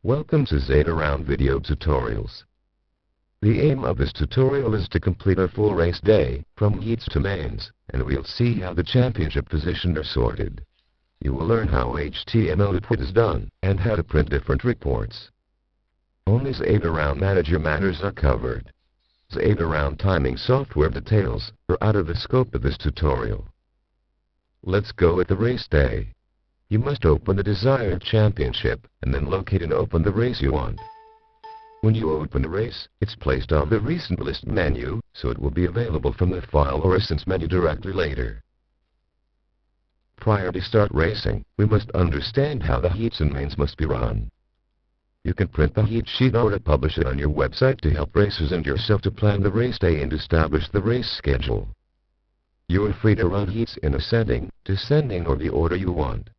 Welcome to ZRound Video Tutorials. The aim of this tutorial is to complete a full race day, from heats to mains, and we'll see how the championship positions are sorted. You will learn how HTML output is done, and how to print different reports. Only ZRound Manager matters are covered. ZRound timing software details are out of the scope of this tutorial. Let's go with the race day. You must open the desired championship, and then locate and open the race you want. When you open the race, it's placed on the Recent List menu, so it will be available from the File or Recents menu directly later. Prior to start racing, we must understand how the heats and mains must be run. You can print the heat sheet or publish it on your website to help racers and yourself to plan the race day and establish the race schedule. You are free to run heats in ascending, descending, or the order you want.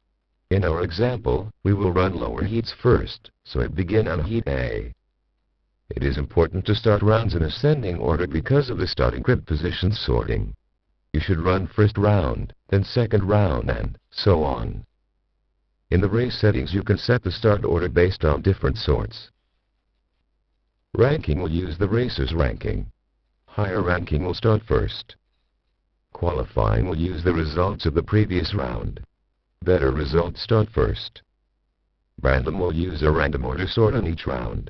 In our example, we will run lower heats first, so I begin on Heat A. It is important to start rounds in ascending order because of the starting grid position sorting. You should run first round, then second round, and so on. In the race settings you can set the start order based on different sorts. Ranking will use the racer's ranking. Higher ranking will start first. Qualifying will use the results of the previous round. Better results start first. Random will use a random order sort on each round.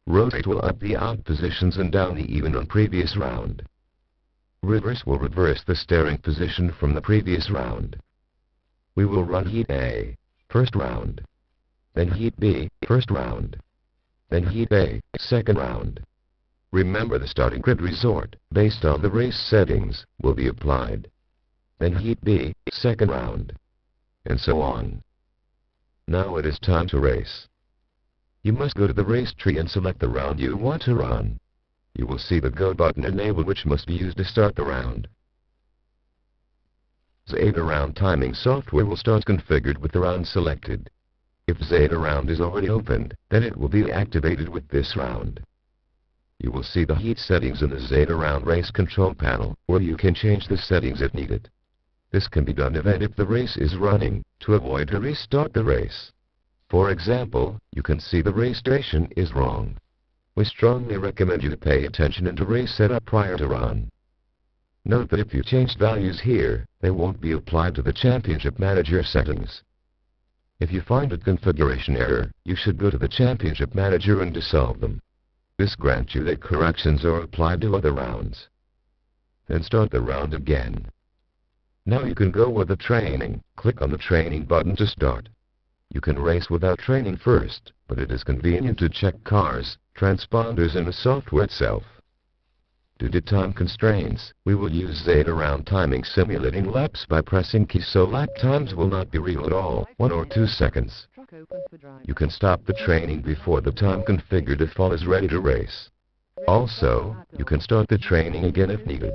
Rotate will up the odd positions and down the even on previous round. Reverse will reverse the starting position from the previous round. We will run Heat A, first round. Then Heat B, first round. Then Heat A, second round. Remember the starting grid resort, based on the race settings, will be applied. Then Heat B, second round. And so on. Now it is time to race. You must go to the race tree and select the round you want to run. You will see the Go button enabled, which must be used to start the round. ZRound timing software will start configured with the round selected. If ZRound is already opened, then it will be activated with this round. You will see the heat settings in the ZRound race control panel, where you can change the settings if needed. This can be done if the race is running, to avoid to restart the race. For example, you can see the race duration is wrong. We strongly recommend you to pay attention into race setup prior to run. Note that if you change values here, they won't be applied to the Championship Manager settings. If you find a configuration error, you should go to the Championship Manager and dissolve them. This grants you that corrections are applied to other rounds. Then start the round again. Now you can go with the training. Click on the training button to start. You can race without training first, but it is convenient to check cars, transponders, and the software itself. Due to time constraints, we will use ZRound timing simulating laps by pressing keys, so lap times will not be real at all, 1 or 2 seconds. You can stop the training before the time configured default is ready to race. Also, you can start the training again if needed.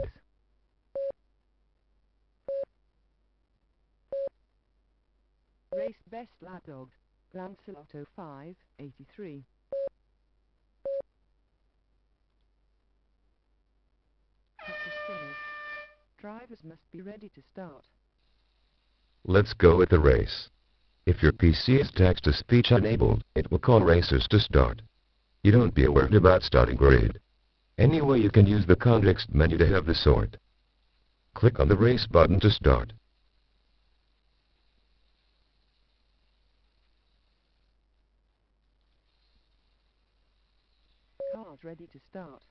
Race best lapdog, Lancelotto 583. Practice finished. Drivers must be ready to start. Let's go with the race. If your PC is text-to-speech enabled, it will call racers to start. You don't be worried about starting grid. Anyway, you can use the context menu to have the sort. Click on the race button to start. Cars ready to start.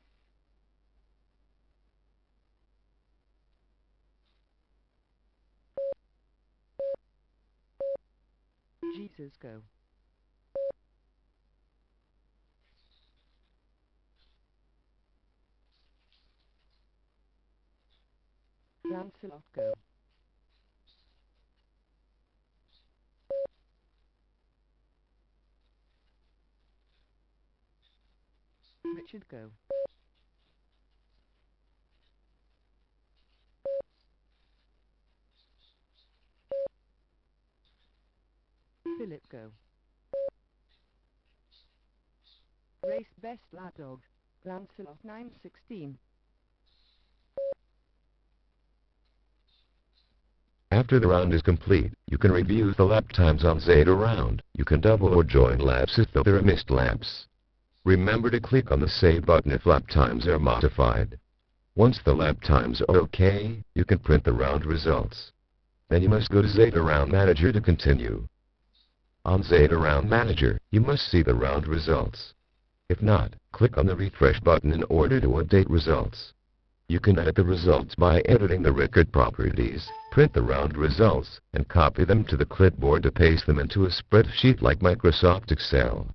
Jesus go. Lancelot go. Richard go. Philip go. Race best lapdog, Lancelot 916. After the round is complete, you can review the lap times on ZRound. You can double or join laps if there are missed laps. Remember to click on the Save button if lap times are modified. Once the lap times are okay, you can print the round results. Then you must go to ZRound Manager to continue. On ZRound Manager, you must see the round results. If not, click on the Refresh button in order to update results. You can edit the results by editing the record properties, print the round results, and copy them to the clipboard to paste them into a spreadsheet like Microsoft Excel.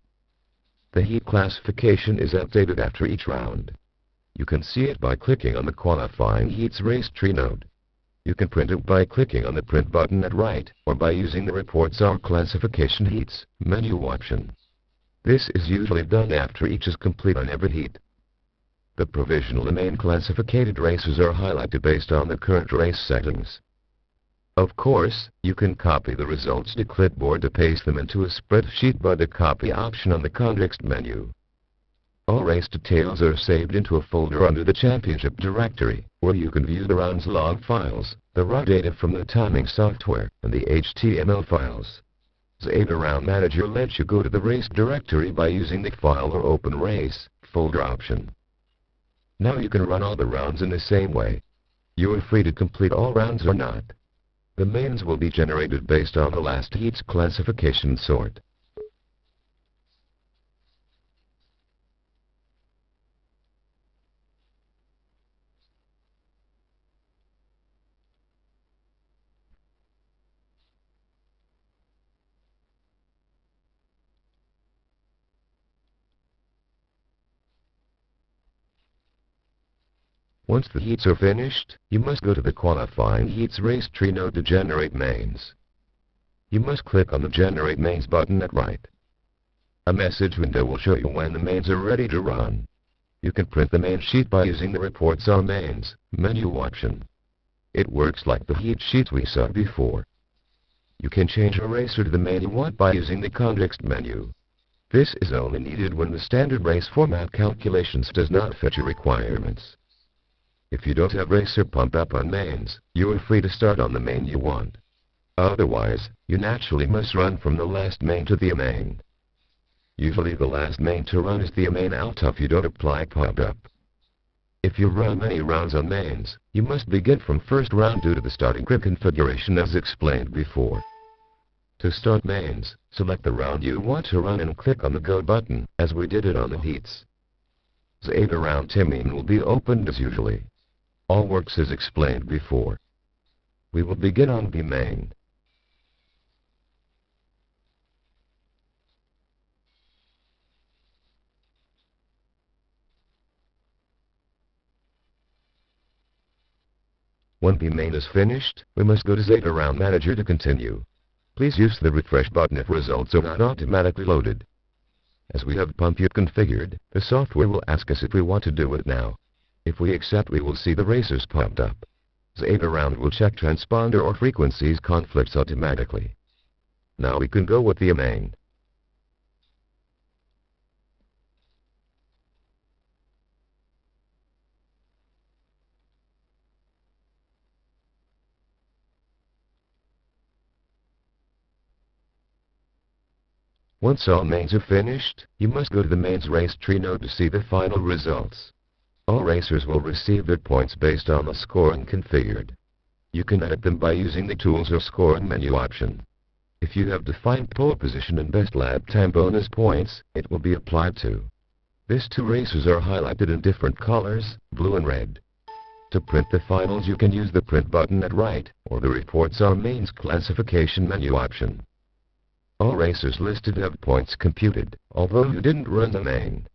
The heat classification is updated after each round. You can see it by clicking on the Qualifying Heats Race Tree node. You can print it by clicking on the Print button at right, or by using the Reports or Classification Heats menu option. This is usually done after each is complete on every heat. The provisional and main classified races are highlighted based on the current race settings. Of course, you can copy the results to clipboard to paste them into a spreadsheet by the Copy option on the context menu. All race details are saved into a folder under the Championship directory, where you can view the round's log files, the raw data from the timing software, and the HTML files. ZRound Manager lets you go to the race directory by using the File or Open Race folder option. Now you can run all the rounds in the same way. You are free to complete all rounds or not. The mains will be generated based on the last heat's classification sort. Once the heats are finished, you must go to the Qualifying Heats Race Tree node to generate mains. You must click on the Generate Mains button at right. A message window will show you when the mains are ready to run. You can print the main sheet by using the Reports on Mains menu option. It works like the heat sheet we saw before. You can change a racer to the main you want by using the Context menu. This is only needed when the standard race format calculations does not fit your requirements. If you don't have racer pump up on mains, you are free to start on the main you want. Otherwise, you naturally must run from the last main to the main. Usually the last main to run is the main out if you don't apply pump up. If you run many rounds on mains, you must begin from first round due to the starting grid configuration as explained before. To start mains, select the round you want to run and click on the Go button, as we did it on the heats. ZRound timing will be opened as usually. All works as explained before. We will begin on the main. When the main is finished, we must go to ZRound Manager to continue. Please use the refresh button if results are not automatically loaded. As we have pump up configured, the software will ask us if we want to do it now. If we accept, we will see the racers popped up. ZRound will check transponder or frequencies conflicts automatically. Now we can go with the main. Once all mains are finished, you must go to the mains race tree node to see the final results. All racers will receive their points based on the scoring configured. You can edit them by using the Tools or Scoring menu option. If you have defined pole position and best lap time bonus points, it will be applied to. These two racers are highlighted in different colors, blue and red. To print the finals, you can use the Print button at right, or the Reports on Mains classification menu option. All racers listed have points computed, although you didn't run the main.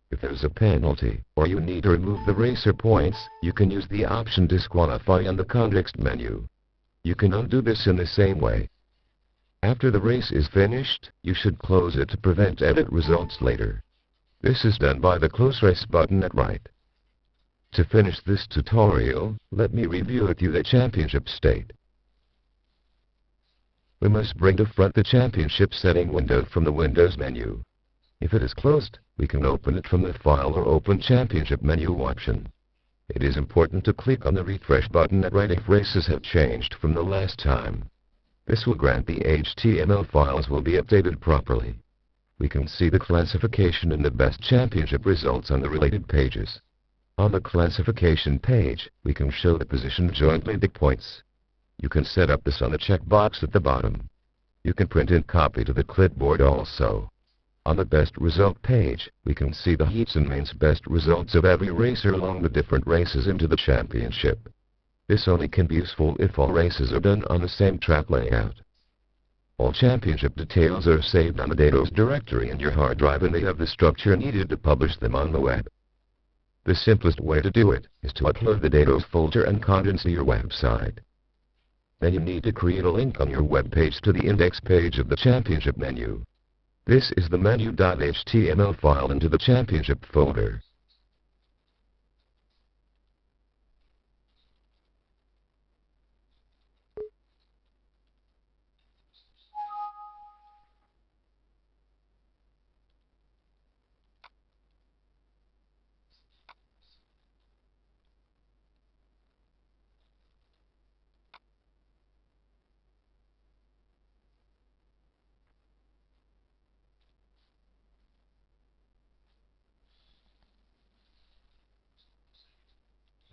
If there's a penalty, or you need to remove the racer points, you can use the option Disqualify on the Context menu. You can undo this in the same way. After the race is finished, you should close it to prevent edit results later. This is done by the Close Race button at right. To finish this tutorial, let me review with you the championship state. We must bring to front the championship setting window from the Windows menu. If it is closed, we can open it from the File or Open Championship menu option. It is important to click on the refresh button at right if races have changed from the last time. This will grant the HTML files will be updated properly. We can see the classification and the best championship results on the related pages. On the classification page, we can show the position jointly the points. You can set up this on the checkbox at the bottom. You can print and copy to the clipboard also. On the best result page, we can see the heats and mains best results of every racer along the different races into the championship. This only can be useful if all races are done on the same track layout. All championship details are saved on the datos directory in your hard drive and they have the structure needed to publish them on the web. The simplest way to do it is to upload the datos folder and contents to your website. Then you need to create a link on your web page to the index page of the championship menu. This is the menu.html file into the championship folder.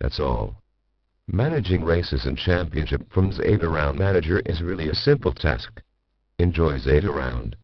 That's all. Managing races and championship from ZRound Manager is really a simple task. Enjoy ZRound.